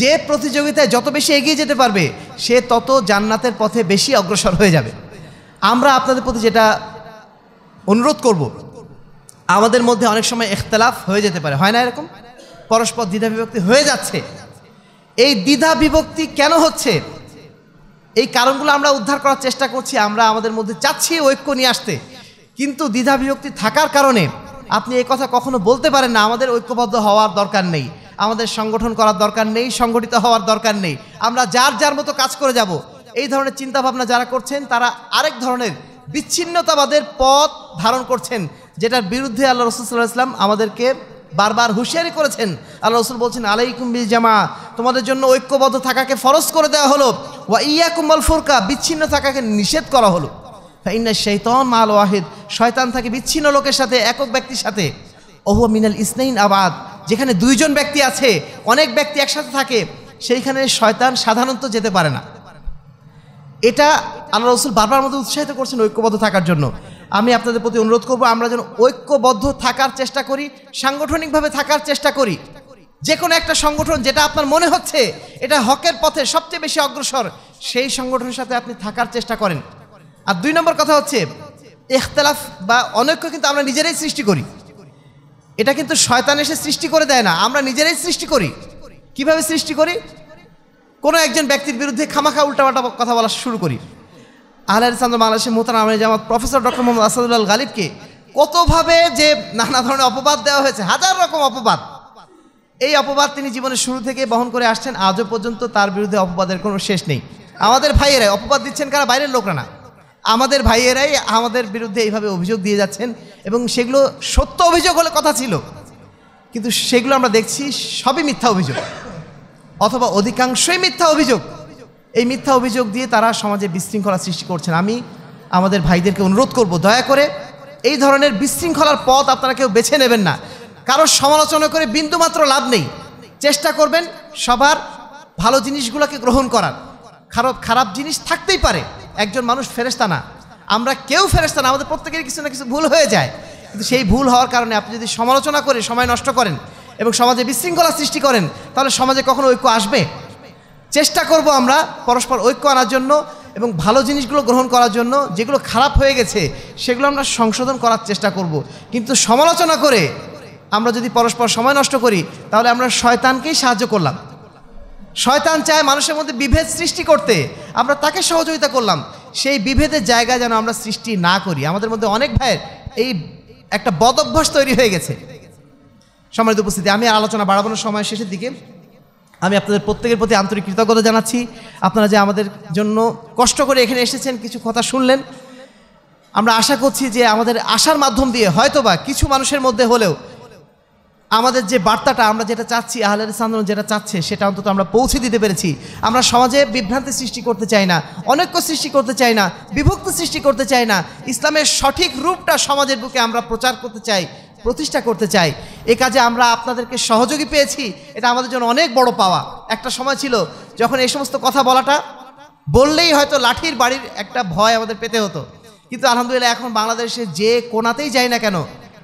যে প্রতিযোগিতায় যত বেশি এগিয়ে যেতে পারবে সে তত জান্নাতের পথে বেশি অগ্রসর হয়ে যাবে। আমরা আপনাদের প্রতি যেটা অনুরোধ করব, আমাদের মধ্যে অনেক সময় ইখতিলাফ হয়ে যেতে পারে, হয় না এরকম? পরস্পর দ্বিধা বিভক্তি হয়ে যাচ্ছে। এই দ্বিধা বিভক্তি কেন হচ্ছে? এই কারণগুলো আমরা উদ্ধার করার চেষ্টা করছি। আমরা আমাদের মধ্যে চাচ্ছি ঐক্য নিয়ে আসতে, কিন্তু দ্বিধা বিভক্তি থাকার কারণে আপনি এই কথা কখনো বলতে পারেন না আমাদের ঐক্যবদ্ধ হওয়ার দরকার নেই, আমাদের সংগঠন করার দরকার নেই, সংগঠিত হওয়ার দরকার নেই, আমরা যার যার মতো কাজ করে যাব। এই ধরনের চিন্তাভাবনা যারা করছেন তারা আরেক ধরনের বিচ্ছিন্নতাবাদের পথ ধারণ করছেন, যেটার বিরুদ্ধে আল্লাহ রাসূল সাল্লাল্লাহু আলাইহি ওয়াসাল্লাম আমাদেরকে বারবার হুঁশিয়ারি করেছেন। আল্লাহ রাসূল বলছেন আলাইকুম বিল জামা, তোমাদের জন্য ঐক্যবদ্ধ থাকাকে ফরজ করে দেওয়া হলো, ওয়া ইয়াকুম ওয়াল ফুরকা, বিচ্ছিন্ন থাকাকে নিষেধ করা হলো। ফাইন্না শাইতান মাল ওয়াহিদ, শয়তান থাকে বিচ্ছিন্ন লোকের সাথে, একক ব্যক্তির সাথে। ওহুয়া মিনাল ইসনাইন আবাদ, যেখানে দুইজন ব্যক্তি আছে, অনেক ব্যক্তি একসাথে থাকে, সেইখানে শয়তান সাধারণত যেতে পারে না। এটা আল্লাহ রাসূল বারবার মধ্যে উৎসাহিত করছেন ঐক্যবদ্ধ থাকার জন্য। আমি আপনাদের প্রতি অনুরোধ করব, আমরা যেন ঐক্যবদ্ধ থাকার চেষ্টা করি, সাংগঠনিকভাবে থাকার চেষ্টা করি। যে কোনো একটা সংগঠন যেটা আপনার মনে হচ্ছে এটা হকের পথে সবচেয়ে বেশি অগ্রসর, সেই সংগঠনের সাথে আপনি থাকার চেষ্টা করেন। আর 2 নম্বর কথা হচ্ছে, ইখতিলাফ বা অনৈক্য কিন্তু আমরা নিজেরাই সৃষ্টি করি। এটা কিন্তু শয়তান এসে সৃষ্টি করে দেয় না, আমরা নিজেরাই সৃষ্টি করি। কিভাবে সৃষ্টি করি? কোনো একজন ব্যক্তির বিরুদ্ধে খামাখা উল্টাপাল্টা কথা বলা শুরু করি। আহলে হাদিস আন্দোলন বাংলাদেশের মোহতারাম আমির জামাত প্রফেসর ডক্টর মোহাম্মদ আসাদুল্লাহ গালিবকে কতভাবে যে নানা ধরনের অপবাদ দেওয়া হয়েছে, হাজার রকম অপবাদ। এই অপবাদ তিনি জীবনের শুরু থেকে বহন করে আসছেন, আজও পর্যন্ত তার বিরুদ্ধে অপবাদের কোনো শেষ নেই। আমাদের ভাইয়েরাই অপবাদ দিচ্ছেন, কারা? বাইরের লোকরা না, আমাদের ভাইয়েরাই আমাদের বিরুদ্ধে এইভাবে অভিযোগ দিয়ে যাচ্ছেন, এবং সেগুলো সত্য অভিযোগ হলে কথা ছিল, কিন্তু সেগুলো আমরা দেখছি সবই মিথ্যা অভিযোগ, অথবা অধিকাংশই মিথ্যা অভিযোগ। এই মিথ্যা অভিযোগ দিয়ে তারা সমাজে বিশৃঙ্খলা সৃষ্টি করছেন। আমি আমাদের ভাইদেরকে অনুরোধ করব, দয়া করে এই ধরনের বিশৃঙ্খলার পথ আপনারা কেউ বেছে নেবেন না। কারোর সমালোচনা করে বিন্দুমাত্র লাভ নেই। চেষ্টা করবেন সবার ভালো জিনিসগুলোকে গ্রহণ করার। খারাপ জিনিস থাকতেই পারে, একজন মানুষ ফেরেশতা না, আমরা কেউ ফেরেশতা না, আমাদের প্রত্যেকেরই কিছু না কিছু ভুল হয়ে যায়। কিন্তু সেই ভুল হওয়ার কারণে আপনি যদি সমালোচনা করে সময় নষ্ট করেন এবং সমাজে বিশৃঙ্খলা সৃষ্টি করেন, তাহলে সমাজে কখনো ঐক্য আসবে? চেষ্টা করব আমরা পরস্পর ঐক্য আনার জন্য এবং ভালো জিনিসগুলো গ্রহণ করার জন্য। যেগুলো খারাপ হয়ে গেছে সেগুলো আমরা সংশোধন করার চেষ্টা করব। কিন্তু সমালোচনা করে আমরা যদি পরস্পর সময় নষ্ট করি, তাহলে আমরা শয়তানকেই সাহায্য করলাম। শয়তান চায় মানুষের মধ্যে বিভেদ সৃষ্টি করতে, আমরা তাকে সহযোগিতা করলাম। সেই বিভেদের জায়গায় যেন আমরা সৃষ্টি না করি। আমাদের মধ্যে অনেক ভাইয়ের এই একটা বদ অভ্যাস তৈরি হয়ে গেছে। সম্মানিত উপস্থিতি, আমি আলোচনা বাড়ানোর সময় শেষের দিকে আমি আপনাদের প্রত্যেকের প্রতি আন্তরিক কৃতজ্ঞতা জানাচ্ছি। আপনারা যে আমাদের জন্য কষ্ট করে এখানে এসেছেন, কিছু কথা শুনলেন, আমরা আশা করছি যে আমাদের আশার মাধ্যম দিয়ে হয়তোবা কিছু মানুষের মধ্যে হলেও আমাদের যে বার্তাটা, আমরা যেটা চাচ্ছি, আহলে হাদিস আন্দোলন যেটা চাচ্ছে, সেটা অন্তত আমরা পৌঁছে দিতে পেরেছি। আমরা সমাজে বিভ্রান্তি সৃষ্টি করতে চাই না, অনৈক্য সৃষ্টি করতে চাই না, বিভক্তি সৃষ্টি করতে চাই না। ইসলামের সঠিক রূপটা সমাজের বুকে আমরা প্রচার করতে চাই, প্রতিষ্ঠা করতে চাই। এ কাজে আমরা আপনাদেরকে সহযোগী পেয়েছি, এটা আমাদের জন্য অনেক বড় পাওয়া। একটা সময় ছিল যখন এই সমস্ত কথা বললেই হয়তো লাঠির বাড়ির একটা ভয় আমাদের পেতে হতো, কিন্তু আলহামদুলিল্লাহ এখন বাংলাদেশে যে কোনাতেই যায় না কেন,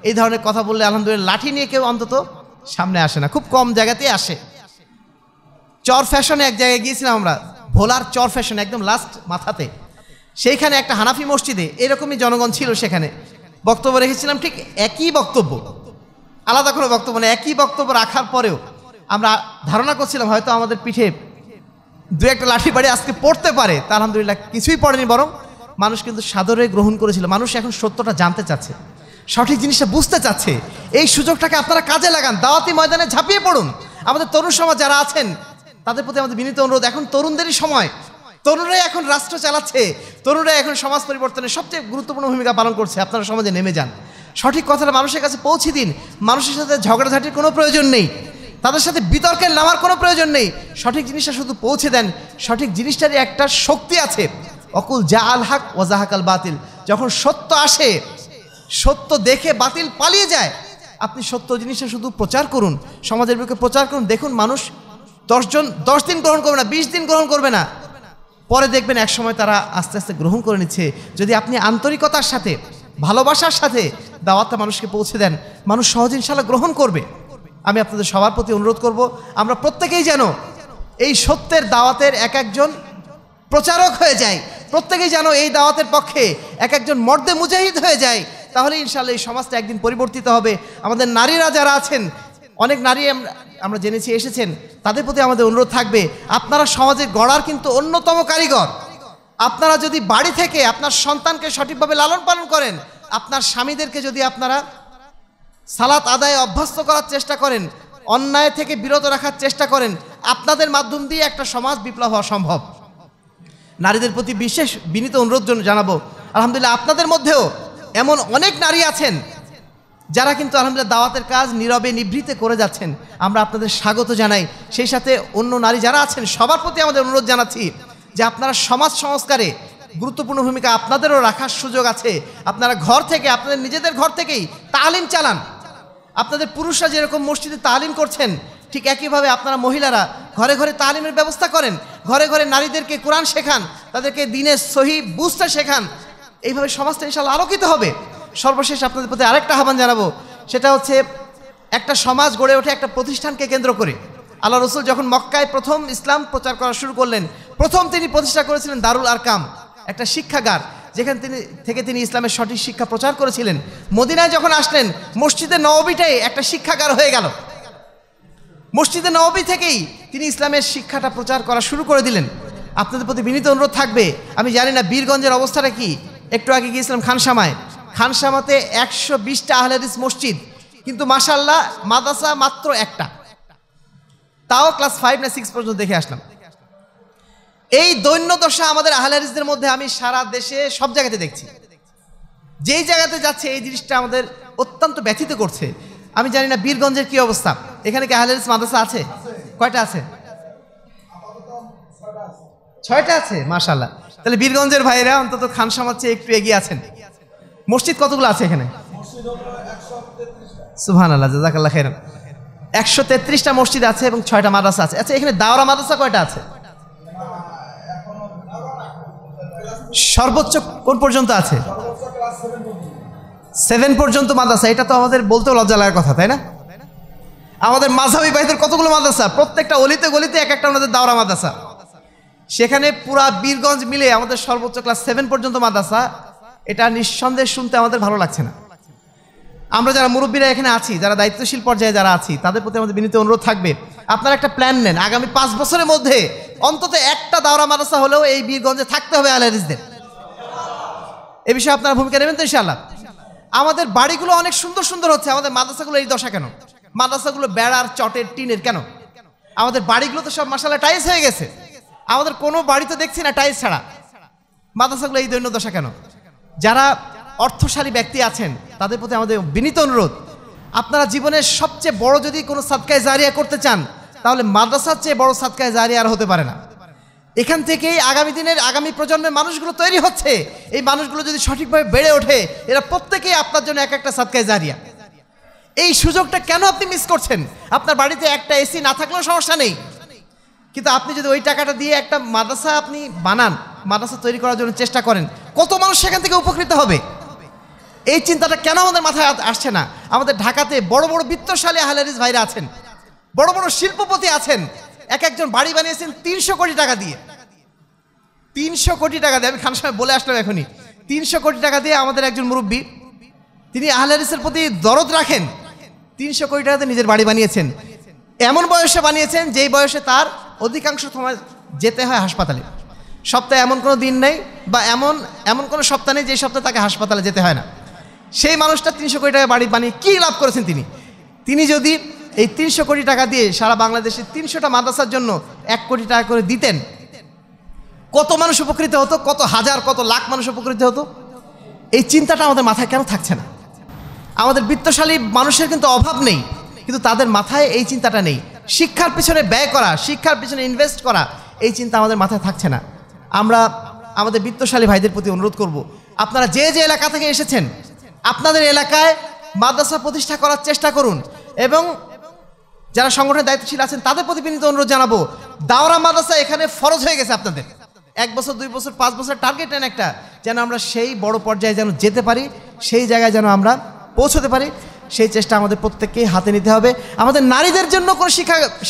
এই ধরনের কথা বললে আলহামদুলিল্লাহ লাঠি নিয়ে কেউ অন্তত সামনে আসে না, খুব কম জায়গাতেই আসে। চর ফ্যাশনে এক জায়গায় গিয়েছিলাম আমরা, ভোলার চর ফ্যাশন, একদম লাস্ট মাথাতে। সেইখানে একটা হানাফি মসজিদে এরকমই জনগণ ছিল, সেখানে বক্তব্য রেখেছিলাম, ঠিক একই বক্তব্য, আলাদা কোনো বক্তব্য না, একই বক্তব্য রাখার পরেও আমরা ধারণা করছিলাম হয়তো আমাদের পিঠে 2-1টা লাঠি বাড়ি আজকে পড়তে পারে। তা আলহামদুলিল্লাহ কিছুই পড়েনি, বরং মানুষ কিন্তু সাদরে গ্রহণ করেছিল। মানুষ এখন সত্যটা জানতে চাচ্ছে, সঠিক জিনিসটা বুঝতে চাচ্ছে। এই সুযোগটাকে আপনারা কাজে লাগান, দাওয়াতি ময়দানে ঝাঁপিয়ে পড়ুন। আমাদের তরুণ সমাজ যারা আছেন তাদের প্রতি আমাদের বিনীত অনুরোধ, এখন তরুণদেরই সময়, তরুণরাই এখন রাষ্ট্র চালাচ্ছে, তরুণরাই এখন সমাজ পরিবর্তনের সবচেয়ে গুরুত্বপূর্ণ ভূমিকা পালন করছে। আপনারা সমাজে নেমে যান, সঠিক কথাটা মানুষের কাছে পৌঁছে দিন। মানুষের সাথে ঝগড়াঝাটির কোনো প্রয়োজন নেই, তাদের সাথে বিতর্কের নামার কোনো প্রয়োজন নেই। সঠিক জিনিসটা শুধু পৌঁছে দেন। সঠিক জিনিসটারই একটা শক্তি আছে, অকুল জা আল হক ওয়াজাহাকাল বাতিল। যখন সত্য আসে, সত্য দেখে বাতিল পালিয়ে যায়। আপনি সত্য জিনিসটা শুধু প্রচার করুন, সমাজের বুকে প্রচার করুন। দেখুন মানুষ 10 দিন গ্রহণ করবে না, 20 দিন গ্রহণ করবে না, পরে দেখবেন এক সময় তারা আস্তে আস্তে গ্রহণ করে নিচ্ছে। যদি আপনি আন্তরিকতার সাথে, ভালোবাসার সাথে দাওয়াতটা মানুষকে পৌঁছে দেন, মানুষ সহজে ইনশাআল্লাহ গ্রহণ করবে। আমি আপনাদের সবার প্রতি অনুরোধ করব, আমরা প্রত্যেকেই যেন এই সত্যের দাওয়াতের এক একজন প্রচারক হয়ে যাই, প্রত্যেকেই যেন এই দাওয়াতের পক্ষে এক একজন মর্দে মুজাহিদ হয়ে যায়। তাহলে ইনশাআল্লাহ এই সমাজটা একদিন পরিবর্তিত হবে। আমাদের নারীরা যারা আছেন, অনেক নারী আমরা জেনেছি এসেছেন, তাদের প্রতি আমাদের অনুরোধ থাকবে, আপনারা সমাজের গড়ার কিন্তু অন্যতম কারিগর। আপনারা যদি বাড়ি থেকে আপনার সন্তানকে সঠিকভাবে লালন পালন করেন, আপনার স্বামীদেরকে যদি আপনারা সালাত আদায়ে অভ্যস্ত করার চেষ্টা করেন, অন্যায় থেকে বিরত রাখার চেষ্টা করেন, আপনাদের মাধ্যম দিয়ে একটা সমাজ বিপ্লব হওয়া সম্ভব। নারীদের প্রতি বিশেষ বিনীত অনুরোধ জানাবো, আলহামদুলিল্লাহ আপনাদের মধ্যেও এমন অনেক নারী আছেন যারা কিন্তু আলহামদুলিল্লাহ দাওয়াতের কাজ নীরবে নিভৃতে করে যাচ্ছেন, আমরা আপনাদের স্বাগত জানাই। সেই সাথে অন্য নারী যারা আছেন সবার প্রতি আমাদের অনুরোধ জানাচ্ছি যে আপনারা সমাজ সংস্কারে গুরুত্বপূর্ণ ভূমিকা আপনাদেরও রাখার সুযোগ আছে। আপনারা ঘর থেকে, আপনাদের নিজেদের ঘর থেকেই তালিম চালান। আপনাদের পুরুষরা যেরকম মসজিদে তালিম করছেন, ঠিক একইভাবে আপনারা মহিলারা ঘরে ঘরে তালিমের ব্যবস্থা করেন, ঘরে ঘরে নারীদেরকে কোরআন শেখান, তাদেরকে দিনের সহি বুঝতে শেখান। এইভাবে সমাজটা ইনশাআল্লাহ আলোকিত হবে। সর্বশেষ আপনাদের প্রতি আরেকটা আহ্বান জানাবো, সেটা হচ্ছে একটা সমাজ গড়ে ওঠে একটা প্রতিষ্ঠানকে কেন্দ্র করে। আল্লাহ রসুল যখন মক্কায় প্রথম ইসলাম প্রচার করা শুরু করলেন, প্রথম তিনি প্রতিষ্ঠা করেছিলেন দারুল আরকাম, একটা শিক্ষাগার, যেখানে তিনি ইসলামের সঠিক শিক্ষা প্রচার করেছিলেন। মদিনায় যখন আসলেন, মসজিদে নববীটাই একটা শিক্ষাগার হয়ে গেল। মসজিদে নববী থেকেই তিনি ইসলামের শিক্ষাটা প্রচার করা শুরু করে দিলেন। আপনাদের প্রতি বিনীত অনুরোধ থাকবে, আমি জানি না বীরগঞ্জের অবস্থাটা কি, একটু আগে গিয়েছিলাম খানসামায়, খানসামাতে 120টা আহলে হাদিস মসজিদ, কিন্তু মাশাআল্লাহ মাদ্রাসা মাত্র একটা, তাও ক্লাস 5 না 6 পর্যন্ত দেখে আসলাম। এই দৈন্য দশা আমাদের আহলে হাদিসদের মধ্যে আমি সারা দেশে সব জায়গাতে দেখছি। যেই জায়গাতে যাচ্ছে এই জিনিসটা আমাদের অত্যন্ত ব্যথিত করছে। আমি জানি না বীরগঞ্জের কি অবস্থা, এখানে কি আহলে হাদিস মাদ্রাসা আছে? কয়টা আছে? 6টা আছে, মাশাআল্লাহ। তাহলে বীরগঞ্জের ভাইরা অন্তত খানসামার চেয়ে একটু এগিয়ে আছেন। মসজিদ কতগুলো আছে এখানে? সুবহানাল্লাহ, জাযাকাল্লাহ খাইরান। 133টা মসজিদ আছে এবং 6টা মাদ্রাসা আছে। আচ্ছা, এখানে দাওরা মাদ্রাসা কয়টা আছে? সর্বোচ্চ কোন পর্যন্ত আছে? 7 পর্যন্ত মাদ্রাসা। এটা তো আমাদের বলতেও লজ্জা লাগার কথা, তাই না? আমাদের মাযহাবী ভাইদের কতগুলো মাদ্রাসা, প্রত্যেকটা অলিতে গলিতে এক একটা ওনাদের দাওরা মাদ্রাসা। সেখানে পুরা বীরগঞ্জ মিলে আমাদের সর্বোচ্চ ক্লাস 7 পর্যন্ত মাদ্রাসা। এটা নিঃসন্দেহে শুনতে আমাদের ভালো লাগছে না। আমরা যারা মুরব্বীরা এখানে আছি, যারা দায়িত্বশীল পর্যায়ে যারা আছি, তাদের প্রতি আমাদের বিনীত অনুরোধ থাকবে, আপনারা একটা প্ল্যান নেন, আগামী 5 বছরের মধ্যে অন্তত একটা দাওরা মাদ্রাসা হলেও এই বীরগঞ্জে থাকতে হবে আহলে হাদিসদের। এই বিষয়ে আপনারা ভূমিকা নেবেন তো ইনশাআল্লাহ? আমাদের বাড়িগুলো অনেক সুন্দর সুন্দর হচ্ছে, আমাদের মাদ্রাসাগুলো এই দশা কেন? মাদ্রাসাগুলো বেড়ার, চটের, টিনের কেন? আমাদের বাড়িগুলো তো সব মাশাআল্লাহ টাইলস হয়ে গেছে, আমাদের কোনো বাড়িতে দেখছি না টাইলস ছাড়া। মাদ্রাসাগুলো এই দৈন্য দশা কেন? যারা অর্থশালী ব্যক্তি আছেন তাদের প্রতি আমাদের বিনীত অনুরোধ, আপনারা জীবনের সবচেয়ে বড় যদি কোনো সাদকায়ে জারিয়া করতে চান, তাহলে মাদ্রাসার চেয়ে বড় সাদকায়ে জারিয়া আর হতে পারে না। এখান থেকেই আগামী দিনের, আগামী প্রজন্মের মানুষগুলো তৈরি হচ্ছে। এই মানুষগুলো যদি সঠিকভাবে বেড়ে ওঠে, এরা প্রত্যেকেই আপনার জন্য এক একটা সাদকায়ে জারিয়া। এই সুযোগটা কেন আপনি মিস করছেন? আপনার বাড়িতে একটা এসি না থাকলেও সমস্যা নেই, কিন্তু আপনি যদি ওই টাকাটা দিয়ে একটা মাদ্রাসা আপনি বানান, মাদ্রাসা তৈরি করার জন্য চেষ্টা করেন, কত মানুষ সেখান থেকে উপকৃত হবে। এই চিন্তাটা কেন আমাদের মাথায় আসছে না? আমাদের ঢাকাতে বড় বড় বিত্তশালী আহলে হাদিস ভাইরা আছেন, বড় বড় শিল্পপতি আছেন, এক একজন বাড়ি বানিয়েছেন 300 কোটি টাকা দিয়ে। 300 কোটি টাকা দিয়ে, আমি খানসামে বলে আসলাম এখনই, 300 কোটি টাকা দিয়ে আমাদের একজন মুরব্বী, তিনি আহলে হাদিসের প্রতি দরদ রাখেন, 300 কোটি টাকাতে নিজের বাড়ি বানিয়েছেন। এমন বয়সে বানিয়েছেন যেই বয়সে তার অধিকাংশ সময় যেতে হয় হাসপাতালে। সপ্তাহে এমন কোনো দিন নেই বা এমন কোনো সপ্তাহ নেই যে সপ্তাহে তাকে হাসপাতালে যেতে হয় না। সেই মানুষটা 300 কোটি টাকা বাড়ি বানিয়ে কী লাভ করেছেন তিনি যদি এই 300 কোটি টাকা দিয়ে সারা বাংলাদেশে 300টা মাদ্রাসার জন্য 1 কোটি টাকা করে দিতেন, কত মানুষ উপকৃত হতো, কত হাজার কত লাখ মানুষ উপকৃত হতো। এই চিন্তাটা আমাদের মাথায় কেন থাকছে না? আমাদের বিত্তশালী মানুষের কিন্তু অভাব নেই, কিন্তু তাদের মাথায় এই চিন্তাটা নেই। শিক্ষার পিছনে ব্যয় করা, শিক্ষার পিছনে ইনভেস্ট করা, এই চিন্তা আমাদের মাথায় থাকছে না। আমরা আমাদের বিত্তশালী ভাইদের প্রতি অনুরোধ করব, আপনারা যে যে এলাকা থেকে এসেছেন, আপনাদের এলাকায় মাদ্রাসা প্রতিষ্ঠা করার চেষ্টা করুন। এবং যারা সংগঠনের দায়িত্বশীল আছেন তাদের প্রতি বিনীত অনুরোধ জানাবো, দাওরা মাদ্রাসা এখানে ফরজ হয়ে গেছে আপনাদের। 1 বছর 2 বছর 5 বছর টার্গেট নেন একটা, যেন আমরা সেই বড় পর্যায়ে যেন যেতে পারি, সেই জায়গায় যেন আমরা পৌঁছতে পারি, সেই চেষ্টা আমাদের প্রত্যেককেই হাতে নিতে হবে। আমাদের নারীদের জন্য কোনো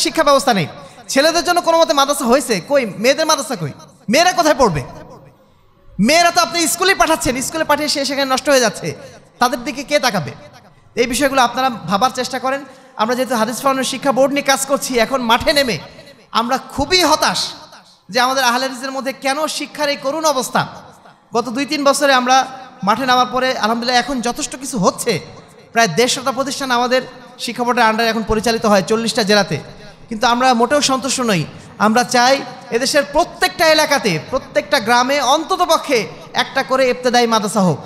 শিক্ষা ব্যবস্থা নেই, ছেলেদের জন্য কোনো মতে মাদ্রাসা হয়েছে, কই মেয়েদের মাদ্রাসা কই? মেয়েরা কোথায় পড়বে? মেয়েরা তো আপনি স্কুলে পাঠাচ্ছেন, স্কুলে পাঠিয়ে সেখানে নষ্ট হয়ে যাচ্ছে, তাদের দিকে কে তাকাবে? এই বিষয়গুলো আপনারা ভাবার চেষ্টা করেন। আমরা যেহেতু হাদিস ফাউন্ডেশন শিক্ষা বোর্ড নিয়ে কাজ করছি, এখন মাঠে নেমে আমরা খুবই হতাশ যে আমাদের আহলে হাদিসের মধ্যে কেন শিক্ষার এই করুণ অবস্থা। গত 2-3 বছরে আমরা মাঠে নামার পরে আলহামদুলিল্লাহ এখন যথেষ্ট কিছু হচ্ছে। প্রায় 150টা প্রতিষ্ঠান আমাদের শিক্ষা বোর্ডের আন্ডারে এখন পরিচালিত হয় 40টা জেলাতে, কিন্তু আমরা মোটেও সন্তুষ্ট নই। আমরা চাই এদেশের প্রত্যেকটা এলাকাতে, প্রত্যেকটা গ্রামে অন্ততপক্ষে একটা করে ইবতেদায়ী মাদ্রাসা হোক,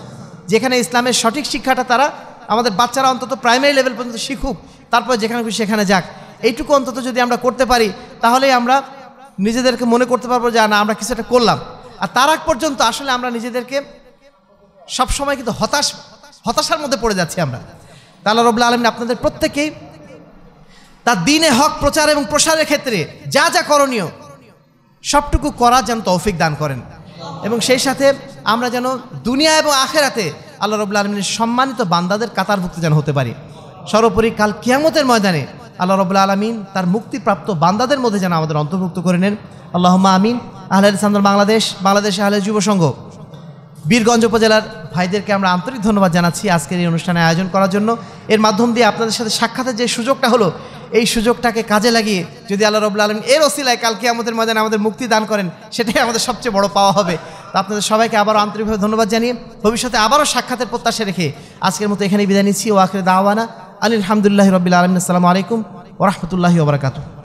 যেখানে ইসলামের সঠিক শিক্ষাটা তারা আমাদের বাচ্চারা অন্তত প্রাইমারি লেভেল পর্যন্ত শিখুক, তারপর যেখানে খুশি সেখানে যাক। এইটুকু অন্তত যদি আমরা করতে পারি তাহলেই আমরা নিজেদেরকে মনে করতে পারবো যে না, আমরা কিছু একটা করলাম। আর তার আগ পর্যন্ত আসলে আমরা নিজেদেরকে সবসময় কিন্তু হতাশার মধ্যে পড়ে যাচ্ছি আমরা। তা আল্লাহ রাব্বুল আলামিন আপনাদের প্রত্যেকেই তার দ্বীনে হক প্রচার এবং প্রসারের ক্ষেত্রে যা যা করণীয় সবটুকু করার যেন তৌফিক দান করেন, এবং সেই সাথে আমরা যেন দুনিয়া এবং আখেরাতে আল্লাহ রাব্বুল আলামিনের সম্মানিত বান্দাদের কাতারভুক্ত যেন হতে পারি। সর্বোপরি কাল কিয়ামতের ময়দানে আল্লাহ রাব্বুল আলামিন তার মুক্তিপ্রাপ্ত বান্দাদের মধ্যে যেন আমাদের অন্তর্ভুক্ত করে নেন। আল্লাহুম্মা আমিন। আহলে হাদিস আন্দোলন বাংলাদেশ আহলে যুব সংঘ বীরগঞ্জ উপজেলার ভাইদেরকে আমরা আন্তরিক ধন্যবাদ জানাচ্ছি আজকের এই অনুষ্ঠানে আয়োজন করার জন্য। এর মাধ্যম দিয়ে আপনাদের সাথে সাক্ষাতের যে সুযোগটা হলো, এই সুযোগটাকে কাজে লাগিয়ে যদি আল্লাহ রাব্বুল আলামিন এর ওসিলায় কাল কিয়ামতের ময়দানে আমাদের মুক্তি দান করেন, সেটাই আমাদের সবচেয়ে বড় পাওয়া হবে। তো আপনাদের সবাইকে আবারও আন্তরিকভাবে ধন্যবাদ জানিয়ে ভবিষ্যতে আবারও সাক্ষাতের প্রত্যাশা রেখে আজকের মতো এখানেই বিদায় নিচ্ছি। ও আখির দাওয়ানা আলহামদুলিল্লাহি রাব্বিল আলামিন। আসসালামু আলাইকুম ওয়া রাহমাতুল্লাহি ওয়া বারাকাতুহু।